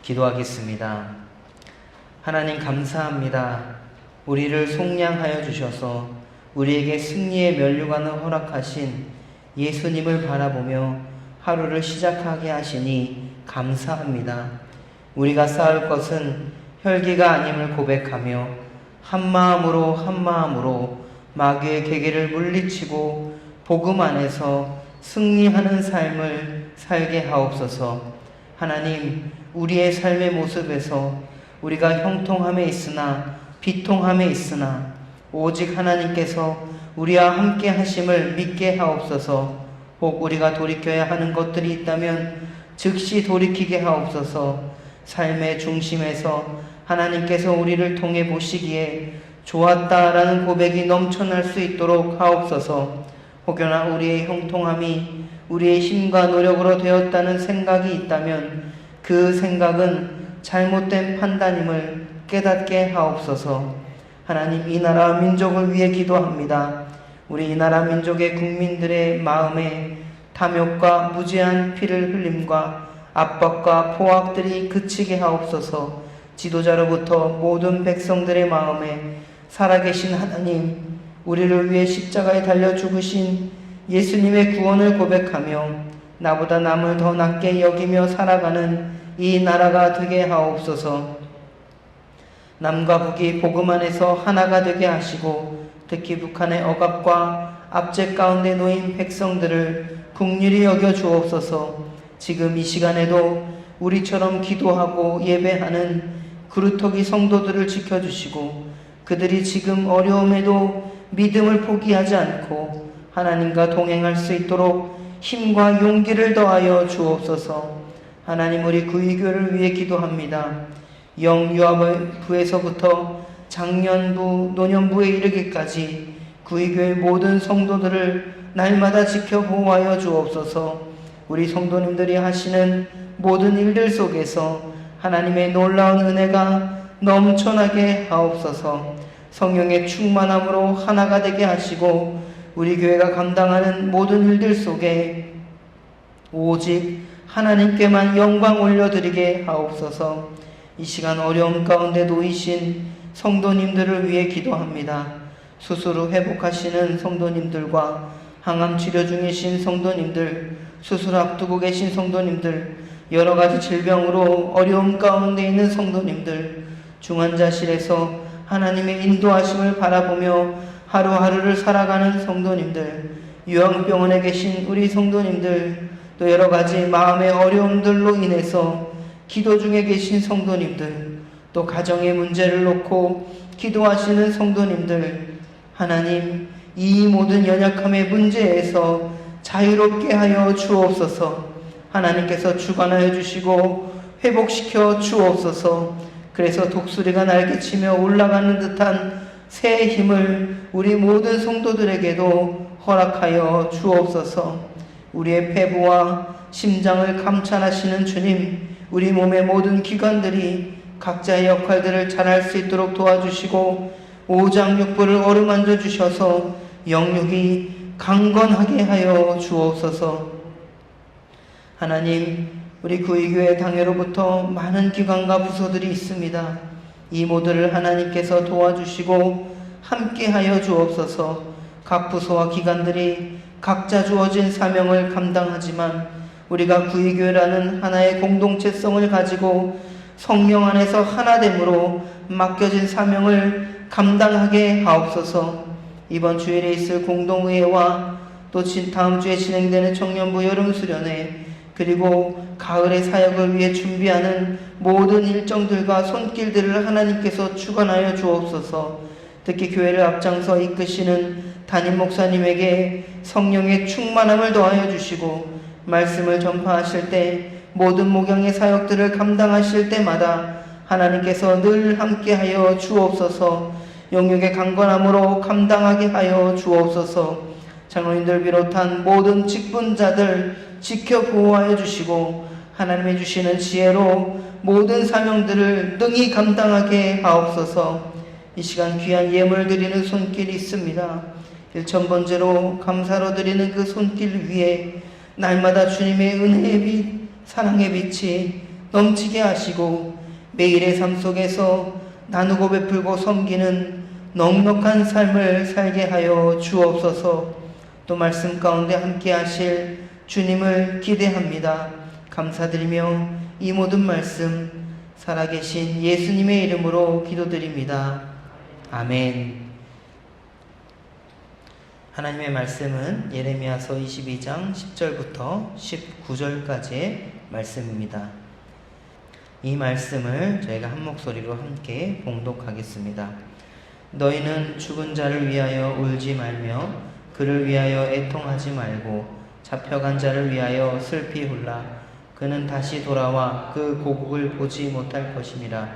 기도하겠습니다. 하나님 감사합니다. 우리를 속량하여 주셔서 우리에게 승리의 면류관을 허락하신 예수님을 바라보며 하루를 시작하게 하시니 감사합니다. 우리가 쌓을 것은 혈기가 아님을 고백하며 한마음으로 마귀의 계계를 물리치고 복음 안에서 승리하는 삶을 살게 하옵소서. 하나님, 우리의 삶의 모습에서 우리가 형통함에 있으나 비통함에 있으나 오직 하나님께서 우리와 함께 하심을 믿게 하옵소서. 혹 우리가 돌이켜야 하는 것들이 있다면 즉시 돌이키게 하옵소서. 삶의 중심에서 하나님께서 우리를 통해 보시기에 좋았다라는 고백이 넘쳐날 수 있도록 하옵소서. 혹여나 우리의 형통함이 우리의 힘과 노력으로 되었다는 생각이 있다면 그 생각은 잘못된 판단임을 깨닫게 하옵소서. 하나님, 이 나라와 민족을 위해 기도합니다. 우리 이 나라 민족의 국민들의 마음에 탐욕과 무지한 피를 흘림과 압박과 포악들이 그치게 하옵소서. 지도자로부터 모든 백성들의 마음에 살아계신 하나님, 우리를 위해 십자가에 달려 죽으신 예수님의 구원을 고백하며 나보다 남을 더 낮게 여기며 살아가는 이 나라가 되게 하옵소서. 남과 북이 복음 안에서 하나가 되게 하시고 특히 북한의 억압과 압제 가운데 놓인 백성들을 긍휼히 여겨 주옵소서. 지금 이 시간에도 우리처럼 기도하고 예배하는 그루터기 성도들을 지켜주시고 그들이 지금 어려움에도 믿음을 포기하지 않고 하나님과 동행할 수 있도록 힘과 용기를 더하여 주옵소서. 하나님, 우리 구의교를 위해 기도합니다. 영유아부에서부터 장년부, 노년부에 이르기까지 구의교의 모든 성도들을 날마다 지켜 보호하여 주옵소서. 우리 성도님들이 하시는 모든 일들 속에서 하나님의 놀라운 은혜가 넘쳐나게 하옵소서. 성령의 충만함으로 하나가 되게 하시고 우리 교회가 감당하는 모든 일들 속에 오직 하나님께만 영광 올려드리게 하옵소서. 이 시간 어려움 가운데 놓이신 성도님들을 위해 기도합니다. 수술 후 회복하시는 성도님들과 항암 치료 중이신 성도님들, 수술 앞두고 계신 성도님들, 여러 가지 질병으로 어려움 가운데 있는 성도님들, 중환자실에서 하나님의 인도하심을 바라보며 하루하루를 살아가는 성도님들, 요양병원에 계신 우리 성도님들, 또 여러 가지 마음의 어려움들로 인해서 기도 중에 계신 성도님들, 또 가정의 문제를 놓고 기도하시는 성도님들, 하나님, 이 모든 연약함의 문제에서 자유롭게 하여 주옵소서. 하나님께서 주관하여 주시고 회복시켜 주옵소서. 그래서 독수리가 날개치며 올라가는 듯한 새 힘을 우리 모든 성도들에게도 허락하여 주옵소서. 우리의 폐부와 심장을 감찰하시는 주님, 우리 몸의 모든 기관들이 각자의 역할들을 잘할 수 있도록 도와주시고 오장육부를 어루만져 주셔서 영육이 강건하게 하여 주옵소서. 하나님, 우리 구의교회 당회로부터 많은 기관과 부서들이 있습니다. 이 모두를 하나님께서 도와주시고 함께하여 주옵소서. 각 부서와 기관들이 각자 주어진 사명을 감당하지만 우리가 구의교회라는 하나의 공동체성을 가지고 성령 안에서 하나됨으로 맡겨진 사명을 감당하게 하옵소서. 이번 주일에 있을 공동의회와 또 다음 주에 진행되는 청년부 여름수련회, 그리고 가을의 사역을 위해 준비하는 모든 일정들과 손길들을 하나님께서 주관하여 주옵소서. 특히 교회를 앞장서 이끄시는 담임 목사님에게 성령의 충만함을 더하여 주시고 말씀을 전파하실 때 모든 목양의 사역들을 감당하실 때마다 하나님께서 늘 함께하여 주옵소서. 영육의 강건함으로 감당하게 하여 주옵소서. 장로님들 비롯한 모든 직분자들 지켜 보호하여 주시고 하나님의 주시는 지혜로 모든 사명들을 능히 감당하게 하옵소서. 이 시간 귀한 예물 드리는 손길이 있습니다. 1,000번째로 감사로 드리는 그 손길 위에 날마다 주님의 은혜의 빛, 사랑의 빛이 넘치게 하시고 매일의 삶 속에서 나누고 베풀고 섬기는 넉넉한 삶을 살게 하여 주옵소서. 또 말씀 가운데 함께 하실 주님을 기대합니다. 감사드리며 이 모든 말씀 살아계신 예수님의 이름으로 기도드립니다. 아멘. 하나님의 말씀은 예레미야서 22장 10절부터 19절까지의 말씀입니다. 이 말씀을 저희가 한 목소리로 함께 봉독하겠습니다. 너희는 죽은 자를 위하여 울지 말며 그를 위하여 애통하지 말고 잡혀간 자를 위하여 슬피 울라. 그는 다시 돌아와 그 고국을 보지 못할 것임이라.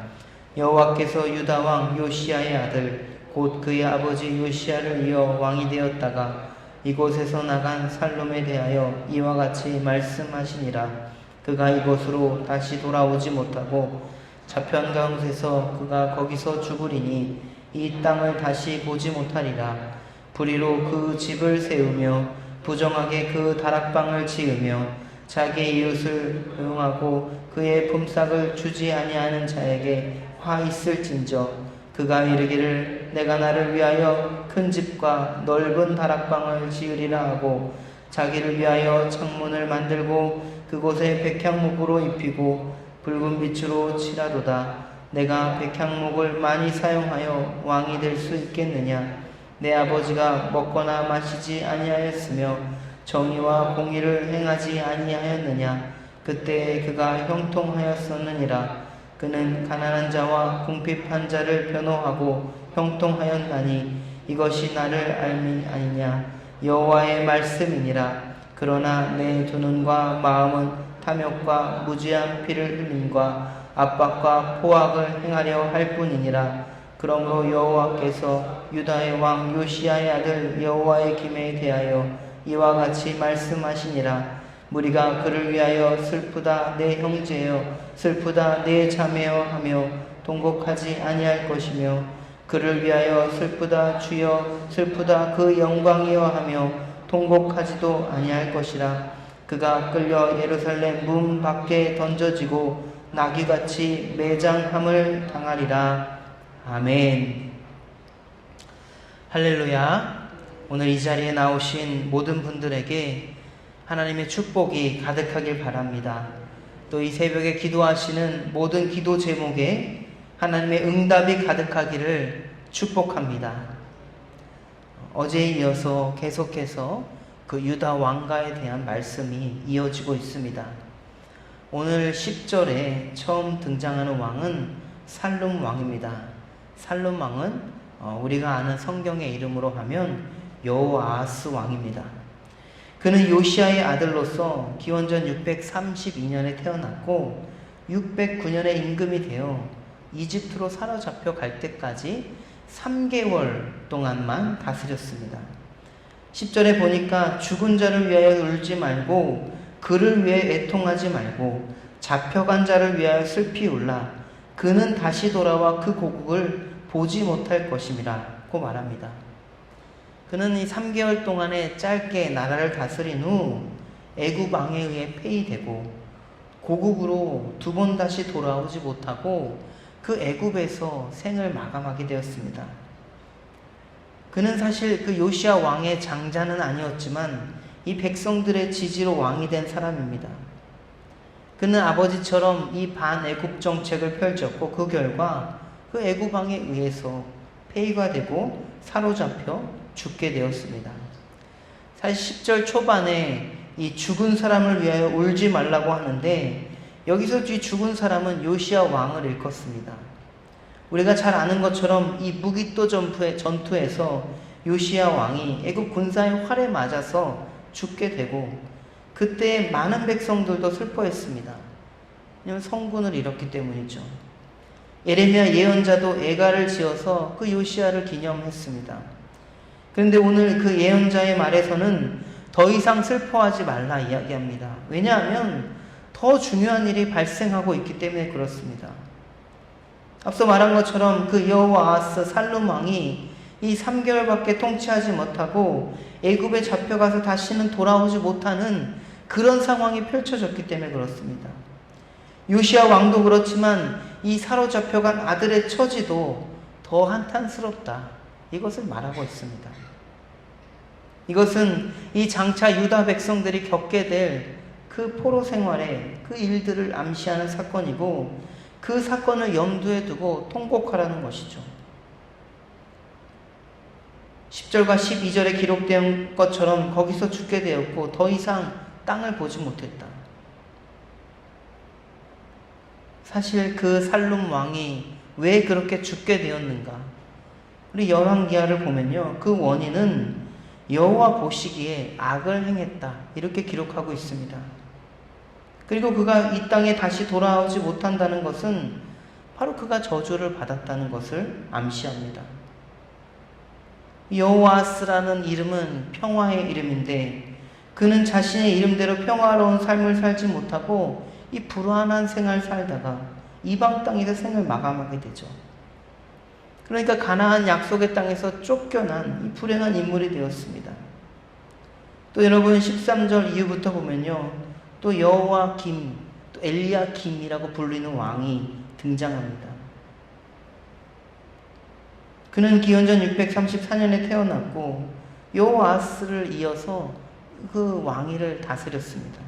여호와께서 유다 왕 요시야의 아들 곧 그의 아버지 요시야를 이어 왕이 되었다가 이곳에서 나간 살롬에 대하여 이와 같이 말씀하시니라. 그가 이곳으로 다시 돌아오지 못하고 잡혀간 곳에서 그가 거기서 죽으리니 이 땅을 다시 보지 못하리라. 불의로 그 집을 세우며 부정하게 그 다락방을 지으며 자기 이웃을 허용하고 그의 품삯을 주지 아니하는 자에게 화 있을진저 그가 이르기를 내가 나를 위하여 큰 집과 넓은 다락방을 지으리라 하고 자기를 위하여 창문을 만들고 그곳에 백향목으로 입히고 붉은 빛으로 칠하도다. 내가 백향목을 많이 사용하여 왕이 될 수 있겠느냐? 내 아버지가 먹거나 마시지 아니하였으며 정의와 공의를 행하지 아니하였느냐? 그때 그가 형통하였었느니라. 그는 가난한 자와 궁핍한 자를 변호하고 형통하였나니 이것이 나를 알미 아니냐? 여호와의 말씀이니라. 그러나 내 두 눈과 마음은 탐욕과 무지한 피를 흘림과 압박과 포악을 행하려 할 뿐이니라. 그러므로 여호와께서 유다의 왕 요시야의 아들 여호와의 김에 대하여 이와 같이 말씀하시니라. 무리가 그를 위하여 슬프다 내 형제여 슬프다 내 자매여 하며 통곡하지 아니할 것이며 그를 위하여 슬프다 주여 슬프다 그 영광이여 하며 통곡하지도 아니할 것이라. 그가 끌려 예루살렘 문 밖에 던져지고 나귀같이 매장함을 당하리라. 아멘. 할렐루야. 오늘 이 자리에 나오신 모든 분들에게 하나님의 축복이 가득하길 바랍니다. 또 이 새벽에 기도하시는 모든 기도 제목에 하나님의 응답이 가득하기를 축복합니다. 어제에 이어서 계속해서 그 유다 왕가에 대한 말씀이 이어지고 있습니다. 오늘 10절에 처음 등장하는 왕은 살룸 왕입니다. 살룸 왕은 우리가 아는 성경의 이름으로 하면 여호아하스 왕입니다. 그는 요시야의 아들로서 기원전 632년에 태어났고 609년에 임금이 되어 이집트로 사로잡혀 갈 때까지 3개월 동안만 다스렸습니다. 10절에 보니까 죽은 자를 위하여 울지 말고 그를 위해 애통하지 말고 잡혀간 자를 위하여 슬피 울라. 그는 다시 돌아와 그 고국을 보지 못할 것임이라고 말합니다. 그는 이 3개월 동안에 짧게 나라를 다스린 후 애굽 왕에 의해 폐위되고 고국으로 두 번 다시 돌아오지 못하고 그 애굽에서 생을 마감하게 되었습니다. 그는 사실 그 요시야 왕의 장자는 아니었지만 이 백성들의 지지로 왕이 된 사람입니다. 그는 아버지처럼 이 반애굽 정책을 펼쳤고 그 결과 그 애굽 왕에 의해서 폐위가 되고 사로잡혀 죽게 되었습니다. 사실 10절 초반에 이 죽은 사람을 위하여 울지 말라고 하는데 여기서 이 죽은 사람은 요시야 왕을 일컫습니다. 우리가 잘 아는 것처럼 이 무기또 전투에서 요시야 왕이 애굽 군사의 활에 맞아서 죽게 되고 그때 많은 백성들도 슬퍼했습니다. 왜냐하면 성군을 잃었기 때문이죠. 예레미야 예언자도 애가를 지어서 그 요시야를 기념했습니다. 그런데 오늘 그 예언자의 말에서는 더 이상 슬퍼하지 말라 이야기합니다. 왜냐하면 더 중요한 일이 발생하고 있기 때문에 그렇습니다. 앞서 말한 것처럼 그 여호아하스 살룸 왕이 이 3개월밖에 통치하지 못하고 애굽에 잡혀가서 다시는 돌아오지 못하는 그런 상황이 펼쳐졌기 때문에 그렇습니다. 요시야 왕도 그렇지만 이 사로잡혀간 아들의 처지도 더 한탄스럽다. 이것을 말하고 있습니다. 이것은 이 장차 유다 백성들이 겪게 될 그 포로 생활의 그 일들을 암시하는 사건이고, 그 사건을 염두에 두고 통곡하라는 것이죠. 10절과 12절에 기록된 것처럼 거기서 죽게 되었고 더 이상 땅을 보지 못했다. 사실 그 살룸 왕이 왜 그렇게 죽게 되었는가? 우리 열왕기하를 보면요, 그 원인은 여호와 보시기에 악을 행했다, 이렇게 기록하고 있습니다. 그리고 그가 이 땅에 다시 돌아오지 못한다는 것은 바로 그가 저주를 받았다는 것을 암시합니다. 여호와스라는 이름은 평화의 이름인데, 그는 자신의 이름대로 평화로운 삶을 살지 못하고 이 불안한 생활 살다가 이방 땅에서 생을 마감하게 되죠. 그러니까 가나안 약속의 땅에서 쫓겨난 이 불행한 인물이 되었습니다. 또 여러분 13절 이후부터 보면요, 또 여호와김, 또 엘리야김이라고 불리는 왕이 등장합니다. 그는 기원전 634년에 태어났고 여호아스를 이어서 그 왕위를 다스렸습니다.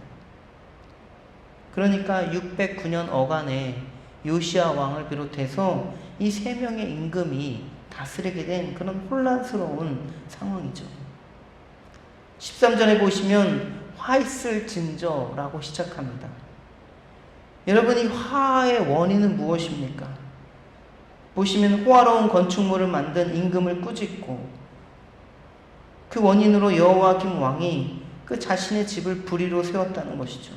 그러니까 609년 어간에 요시야 왕을 비롯해서 이 세 명의 임금이 다스리게 된 그런 혼란스러운 상황이죠. 13절에 보시면 화 있을 징조라고 시작합니다. 여러분, 이 화의 원인은 무엇입니까? 보시면 호화로운 건축물을 만든 임금을 꾸짖고, 그 원인으로 여호와김 왕이 그 자신의 집을 불의로 세웠다는 것이죠.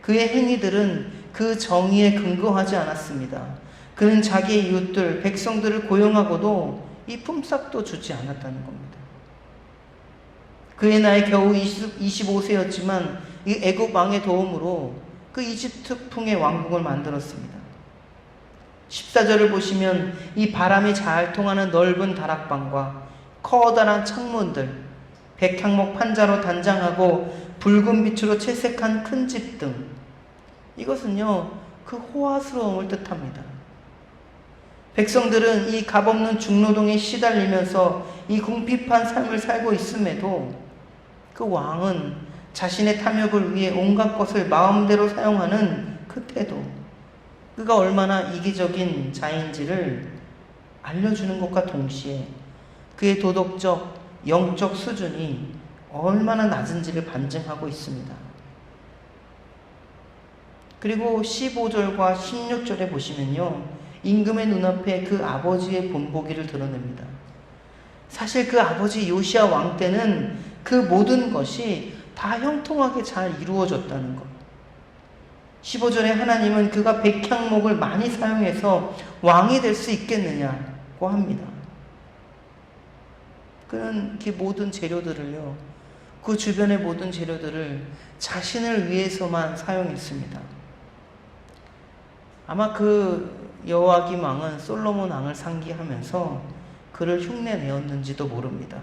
그의 행위들은 그 정의에 근거하지 않았습니다. 그는 자기의 이웃들, 백성들을 고용하고도 이 품삯도 주지 않았다는 겁니다. 그의 나이 겨우 25세였지만 이 애굽 왕의 도움으로 그 이집트풍의 왕국을 만들었습니다. 14절을 보시면 이 바람이 잘 통하는 넓은 다락방과 커다란 창문들, 백향목 판자로 단장하고 붉은 빛으로 채색한 큰 집 등, 이것은요 그 호화스러움을 뜻합니다. 백성들은 이 값없는 중노동에 시달리면서 이 궁핍한 삶을 살고 있음에도 그 왕은 자신의 탐욕을 위해 온갖 것을 마음대로 사용하는 그 태도, 그가 얼마나 이기적인 자인지를 알려주는 것과 동시에 그의 도덕적, 영적 수준이 얼마나 낮은지를 반증하고 있습니다. 그리고 15절과 16절에 보시면요, 임금의 눈앞에 그 아버지의 본보기를 드러냅니다. 사실 그 아버지 요시야 왕 때는 그 모든 것이 다 형통하게 잘 이루어졌다는 것. 15절에 하나님은 그가 백향목을 많이 사용해서 왕이 될 수 있겠느냐고 합니다. 그는 그 모든 재료들을요, 그 주변의 모든 재료들을 자신을 위해서만 사용했습니다. 아마 그 여호와김 왕은 솔로몬 왕을 상기하면서 그를 흉내내었는지도 모릅니다.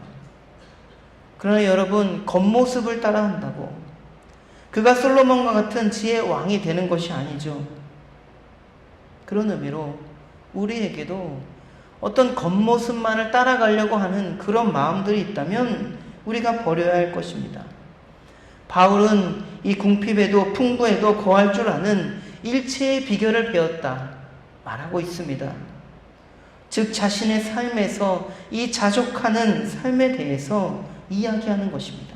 그러나 여러분, 겉모습을 따라한다고 그가 솔로몬과 같은 지혜의 왕이 되는 것이 아니죠. 그런 의미로 우리에게도 어떤 겉모습만을 따라가려고 하는 그런 마음들이 있다면 우리가 버려야 할 것입니다. 바울은 이 궁핍에도 풍부에도 거할 줄 아는 일체의 비결을 배웠다 말하고 있습니다. 즉 자신의 삶에서 이 자족하는 삶에 대해서 이야기하는 것입니다.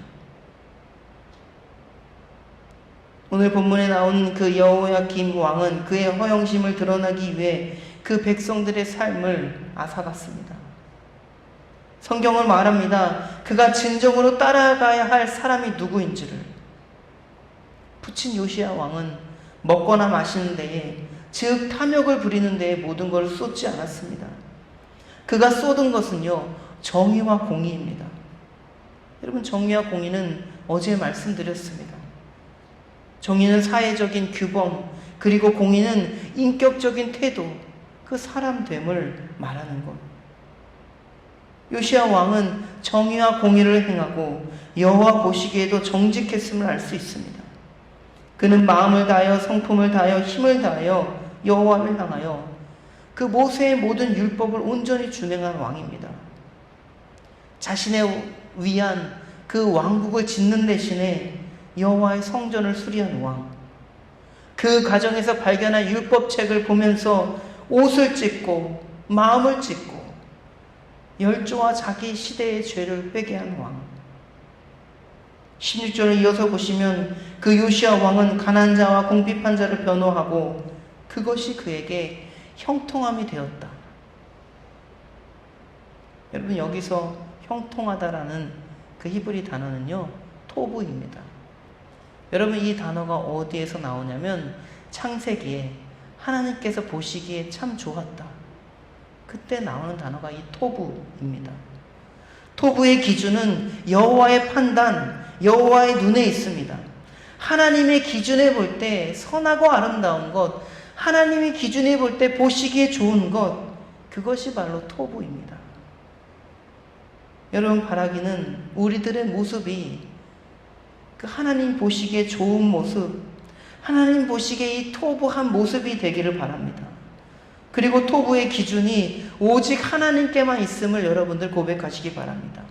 오늘 본문에 나온 그 여호야김 왕은 그의 허영심을 드러나기 위해 그 백성들의 삶을 앗아갔습니다. 성경은 말합니다. 그가 진정으로 따라가야 할 사람이 누구인지를. 부친 요시야 왕은 먹거나 마시는 데에, 즉 탐욕을 부리는 데에 모든 것을 쏟지 않았습니다. 그가 쏟은 것은요, 정의와 공의입니다. 여러분, 정의와 공의는 어제 말씀드렸습니다. 정의는 사회적인 규범, 그리고 공의는 인격적인 태도, 그 사람됨을 말하는 것. 요시야 왕은 정의와 공의를 행하고 여호와 보시기에도 정직했음을 알 수 있습니다. 그는 마음을 다하여 성품을 다하여 힘을 다하여 여호와를 향하여 그 모세의 모든 율법을 온전히 준행한 왕입니다. 자신의 위한 그 왕국을 짓는 대신에 여호와의 성전을 수리한 왕. 그 과정에서 발견한 율법책을 보면서 옷을 찢고 마음을 찢고 열조와 자기 시대의 죄를 회개한 왕. 16절을 이어서 보시면 그 요시야 왕은 가난한 자와 궁핍한 자를 변호하고 그것이 그에게 형통함이 되었다. 여러분, 여기서 형통하다라는 그 히브리 단어는요, 토부입니다. 여러분, 이 단어가 어디에서 나오냐면 창세기에 하나님께서 보시기에 참 좋았다, 그때 나오는 단어가 이 토부입니다. 토부의 기준은 여호와의 판단, 여호와의 눈에 있습니다. 하나님의 기준에 볼 때 선하고 아름다운 것, 하나님의 기준에 볼 때 보시기에 좋은 것, 그것이 바로 토부입니다. 여러분, 바라기는 우리들의 모습이 그 하나님 보시기에 좋은 모습, 하나님 보시기에 이 토부한 모습이 되기를 바랍니다. 그리고 토부의 기준이 오직 하나님께만 있음을 여러분들 고백하시기 바랍니다.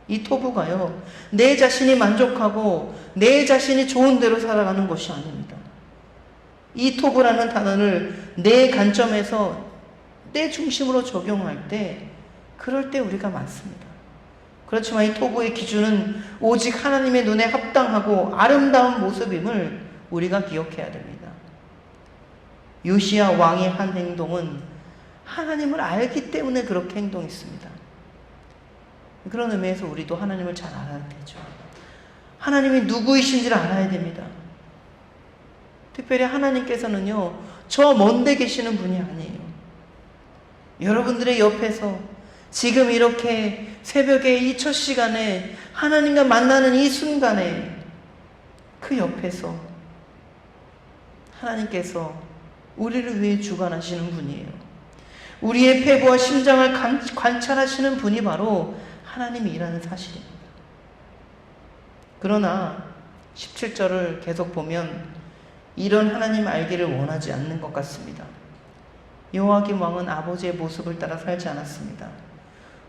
이 토부가요, 내 자신이 만족하고 내 자신이 좋은 대로 살아가는 것이 아닙니다. 이 토부라는 단어를 내 관점에서 내 중심으로 적용할 때, 그럴 때 우리가 많습니다. 그렇지만 이 토부의 기준은 오직 하나님의 눈에 합당하고 아름다운 모습임을 우리가 기억해야 됩니다. 요시야 왕의 한 행동은 하나님을 알기 때문에 그렇게 행동했습니다. 그런 의미에서 우리도 하나님을 잘 알아야 되죠. 하나님이 누구이신지를 알아야 됩니다. 특별히 하나님께서는요, 저 먼데 계시는 분이 아니에요. 여러분들의 옆에서 지금 이렇게 새벽에 이 첫 시간에 하나님과 만나는 이 순간에 그 옆에서 하나님께서 우리를 위해 주관하시는 분이에요. 우리의 폐부와 심장을 관찰하시는 분이 바로 하나님이라는 사실입니다. 그러나 17절을 계속 보면 이런 하나님 알기를 원하지 않는 것 같습니다. 여호와김 왕은 아버지의 모습을 따라 살지 않았습니다.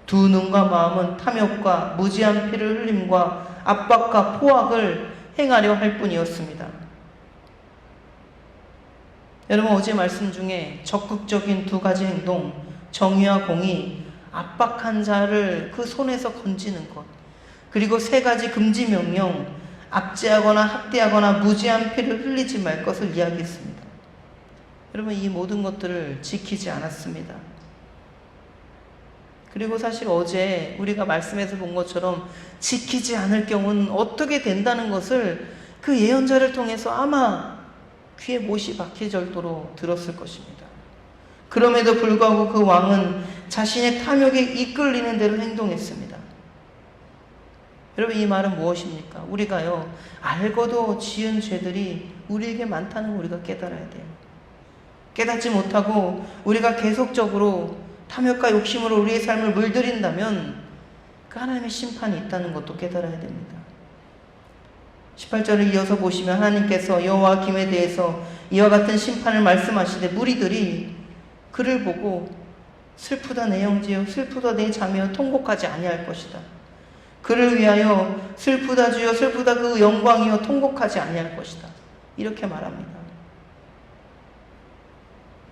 두 눈과 마음은 탐욕과 무지한 피를 흘림과 압박과 포악을 행하려 할 뿐이었습니다. 여러분, 어제 말씀 중에 적극적인 두 가지 행동, 정의와 공의, 압박한 자를 그 손에서 건지는 것, 그리고 세 가지 금지 명령, 압제하거나 학대하거나 무지한 피를 흘리지 말 것을 이야기했습니다. 여러분, 이 모든 것들을 지키지 않았습니다. 그리고 사실 어제 우리가 말씀에서 본 것처럼 지키지 않을 경우는 어떻게 된다는 것을 그 예언자를 통해서 아마 귀에 못이 박힐 정도로 들었을 것입니다. 그럼에도 불구하고 그 왕은 자신의 탐욕에 이끌리는 대로 행동했습니다. 여러분, 이 말은 무엇입니까? 우리가요, 알고도 지은 죄들이 우리에게 많다는 걸 우리가 깨달아야 돼요. 깨닫지 못하고 우리가 계속적으로 탐욕과 욕심으로 우리의 삶을 물들인다면 그 하나님의 심판이 있다는 것도 깨달아야 됩니다. 18절을 이어서 보시면 하나님께서 여호와김에 대해서 이와 같은 심판을 말씀하시되 무리들이 그를 보고 슬프다 내 형제여, 슬프다 내 자매여, 통곡하지 아니할 것이다. 그를 위하여 슬프다 주여, 슬프다 그 영광이여, 통곡하지 아니할 것이다. 이렇게 말합니다.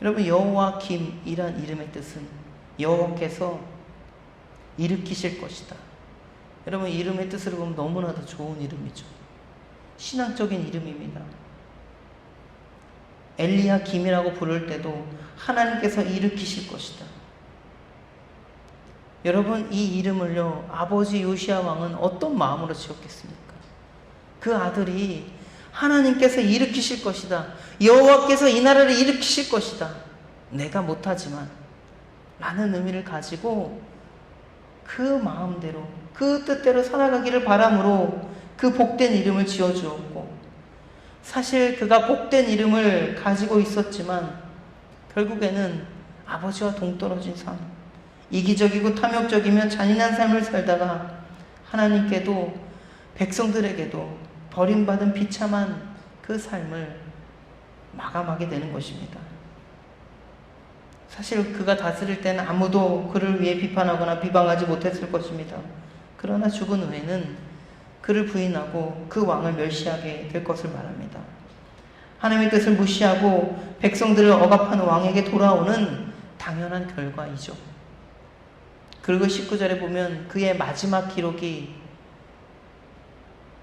여러분, 여호와김이란 이름의 뜻은 여호와께서 일으키실 것이다. 여러분, 이름의 뜻을 보면 너무나도 좋은 이름이죠. 신앙적인 이름입니다. 엘리야김이라고 부를 때도 하나님께서 일으키실 것이다. 여러분, 이 이름을요, 아버지 요시야 왕은 어떤 마음으로 지었겠습니까? 그 아들이 하나님께서 일으키실 것이다, 여호와께서 이 나라를 일으키실 것이다, 내가 못하지만 라는 의미를 가지고 그 마음대로 그 뜻대로 살아가기를 바람으로 그 복된 이름을 지어주었고, 사실 그가 복된 이름을 가지고 있었지만 결국에는 아버지와 동떨어진 삶, 이기적이고 탐욕적이며 잔인한 삶을 살다가 하나님께도 백성들에게도 버림받은 비참한 그 삶을 마감하게 되는 것입니다. 사실 그가 다스릴 때는 아무도 그를 위해 비판하거나 비방하지 못했을 것입니다. 그러나 죽은 후에는 그를 부인하고 그 왕을 멸시하게 될 것을 말합니다. 하나님의 뜻을 무시하고 백성들을 억압하는 왕에게 돌아오는 당연한 결과이죠. 그리고 19절에 보면 그의 마지막 기록이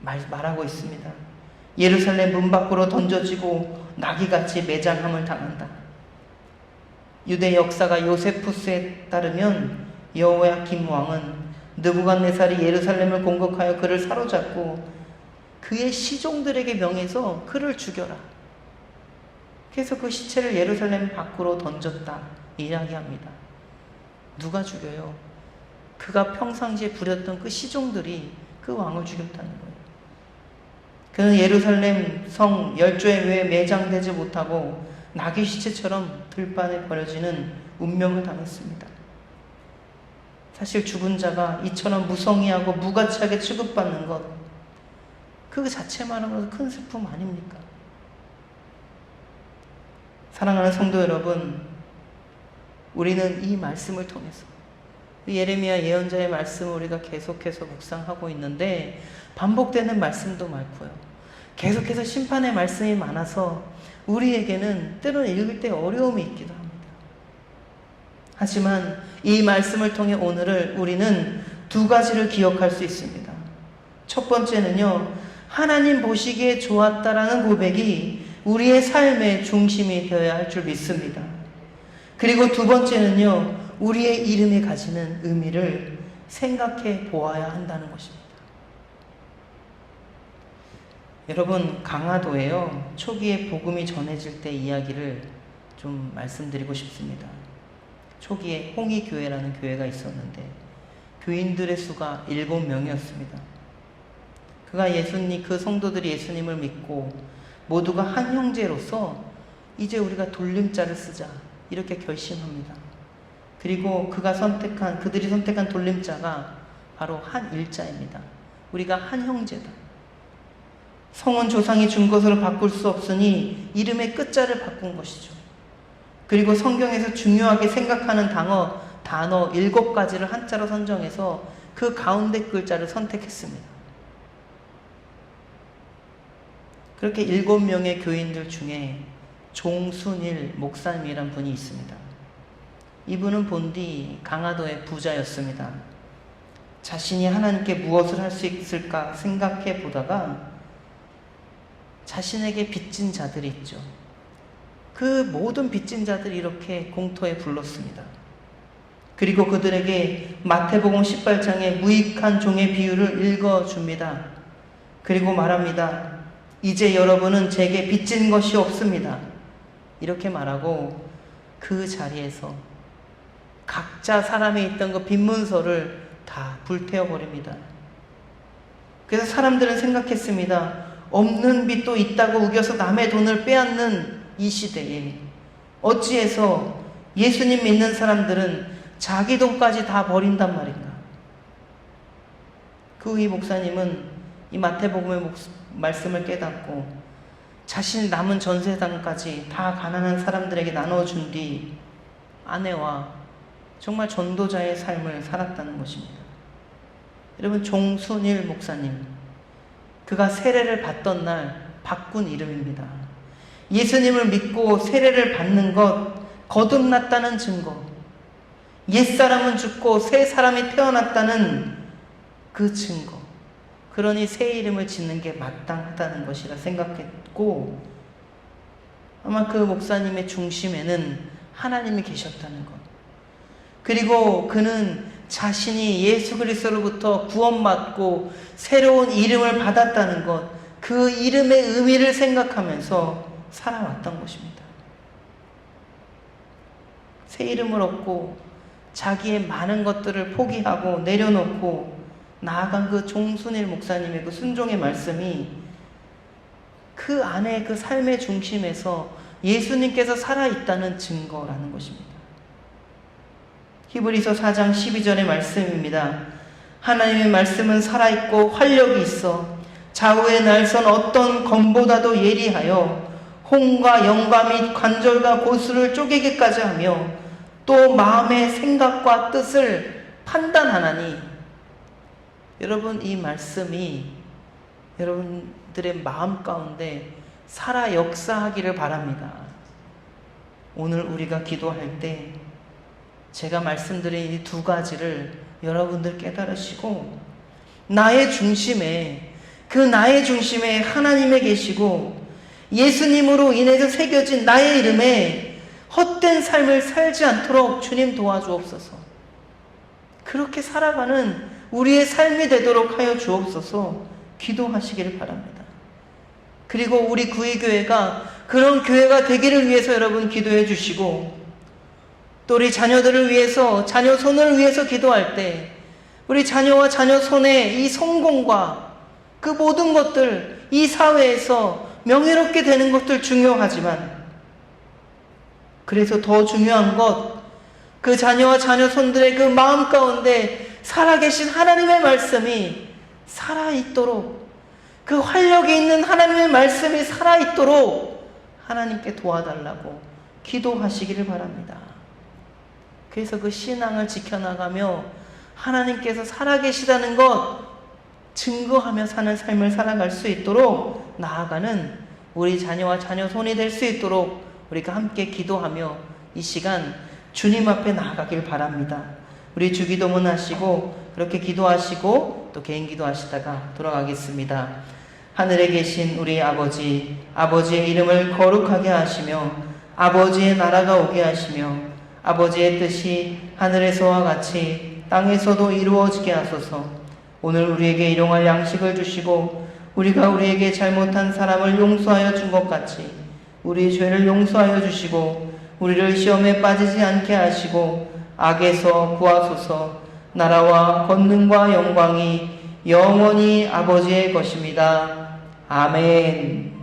말하고 있습니다. 예루살렘 문 밖으로 던져지고 나귀같이 매장함을 당한다. 유대 역사가 요세푸스에 따르면 여호야김 왕은 느부갓네살이 예루살렘을 공격하여 그를 사로잡고 그의 시종들에게 명해서 그를 죽여라. 그래서 그 시체를 예루살렘 밖으로 던졌다 이야기합니다. 누가 죽여요? 그가 평상시에 부렸던 그 시종들이 그 왕을 죽였다는 거예요. 그는 예루살렘 성 열조의 묘에 매장되지 못하고 나귀 시체처럼 들판에 버려지는 운명을 당했습니다. 사실 죽은 자가 이처럼 무성의하고 무가치하게 취급받는 것, 그 자체만으로도 큰 슬픔 아닙니까? 사랑하는 성도 여러분, 우리는 이 말씀을 통해서 예레미야 예언자의 말씀을 우리가 계속해서 묵상하고 있는데 반복되는 말씀도 많고요. 계속해서 심판의 말씀이 많아서 우리에게는 때로는 읽을 때 어려움이 있기도 합니다. 하지만 이 말씀을 통해 오늘을 우리는 두 가지를 기억할 수 있습니다. 첫 번째는요, 하나님 보시기에 좋았다라는 고백이 우리의 삶의 중심이 되어야 할 줄 믿습니다. 그리고 두 번째는요, 우리의 이름이 가지는 의미를 생각해 보아야 한다는 것입니다. 여러분, 강화도에요, 초기에 복음이 전해질 때 이야기를 좀 말씀드리고 싶습니다. 초기에 홍의교회라는 교회가 있었는데 교인들의 수가 7명이었습니다. 그 성도들이 예수님을 믿고 모두가 한 형제로서 이제 우리가 돌림자를 쓰자 이렇게 결심합니다. 그리고 그들이 선택한 돌림자가 바로 한 일자입니다. 우리가 한 형제다. 성은 조상이 준 것으로 바꿀 수 없으니 이름의 끝자를 바꾼 것이죠. 그리고 성경에서 중요하게 생각하는 단어 7가지를 한자로 선정해서 그 가운데 글자를 선택했습니다. 그렇게 7명의 교인들 중에 종순일 목사님이란 분이 있습니다. 이분은 본디 강화도의 부자였습니다. 자신이 하나님께 무엇을 할 수 있을까 생각해 보다가 자신에게 빚진 자들이 있죠. 그 모든 빚진 자들이 이렇게 공터에 불렀습니다. 그리고 그들에게 마태복음 18장의 무익한 종의 비유를 읽어줍니다. 그리고 말합니다. 이제 여러분은 제게 빚진 것이 없습니다. 이렇게 말하고 그 자리에서 각자 사람이 있던 그 빚문서를 다 불태워버립니다. 그래서 사람들은 생각했습니다. 없는 빚도 있다고 우겨서 남의 돈을 빼앗는 이 시대에 어찌해서 예수님 믿는 사람들은 자기 돈까지 다 버린단 말인가? 그 이 목사님은 이 마태복음의 말씀을 깨닫고 자신 남은 전세당까지 다 가난한 사람들에게 나눠준 뒤 아내와 정말 전도자의 삶을 살았다는 것입니다. 여러분, 종순일 목사님, 그가 세례를 받던 날 바꾼 이름입니다. 예수님을 믿고 세례를 받는 것, 거듭났다는 증거, 옛사람은 죽고 새 사람이 태어났다는 그 증거, 그러니 새 이름을 짓는 게 마땅하다는 것이라 생각했고, 아마 그 목사님의 중심에는 하나님이 계셨다는 것, 그리고 그는 자신이 예수 그리스도로부터 구원받고 새로운 이름을 받았다는 것, 그 이름의 의미를 생각하면서 살아왔던 것입니다. 새 이름을 얻고 자기의 많은 것들을 포기하고 내려놓고 나아간 그 종순일 목사님의 그 순종의 말씀이 그 안에 그 삶의 중심에서 예수님께서 살아있다는 증거라는 것입니다. 히브리서 4장 12절의 말씀입니다. 하나님의 말씀은 살아있고 활력이 있어 좌우의 날선 어떤 검보다도 예리하여 홍과 영과 및 관절과 고수를 쪼개기까지 하며 또 마음의 생각과 뜻을 판단하나니. 여러분, 이 말씀이 여러분들의 마음 가운데 살아 역사하기를 바랍니다. 오늘 우리가 기도할 때 제가 말씀드린 이 두 가지를 여러분들 깨달으시고 나의 중심에 하나님에 계시고 예수님으로 인해서 새겨진 나의 이름에 헛된 삶을 살지 않도록 주님 도와주옵소서. 그렇게 살아가는 우리의 삶이 되도록 하여 주옵소서. 기도하시기를 바랍니다. 그리고 우리 구의교회가 그런 교회가 되기를 위해서 여러분 기도해 주시고, 또 우리 자녀들을 위해서, 자녀 손을 위해서 기도할 때 우리 자녀와 자녀 손의 이 성공과 그 모든 것들, 이 사회에서 명예롭게 되는 것들 중요하지만, 그래서 더 중요한 것, 그 자녀와 자녀 손들의 그 마음 가운데 살아계신 하나님의 말씀이 살아있도록, 그 활력이 있는 하나님의 말씀이 살아있도록 하나님께 도와달라고 기도하시기를 바랍니다. 그래서 그 신앙을 지켜나가며 하나님께서 살아계시다는 것 증거하며 사는 삶을 살아갈 수 있도록 나아가는 우리 자녀와 자녀 손이 될 수 있도록 우리가 함께 기도하며 이 시간 주님 앞에 나아가길 바랍니다. 우리 주기도문 하시고 그렇게 기도하시고 또 개인 기도하시다가 돌아가겠습니다. 하늘에 계신 우리 아버지, 아버지의 이름을 거룩하게 하시며 아버지의 나라가 오게 하시며 아버지의 뜻이 하늘에서와 같이 땅에서도 이루어지게 하소서. 오늘 우리에게 일용할 양식을 주시고 우리가 우리에게 잘못한 사람을 용서하여 준 것 같이 우리 죄를 용서하여 주시고 우리를 시험에 빠지지 않게 하시고 악에서 구하소서. 나라와 권능과 영광이 영원히 아버지의 것입니다. 아멘.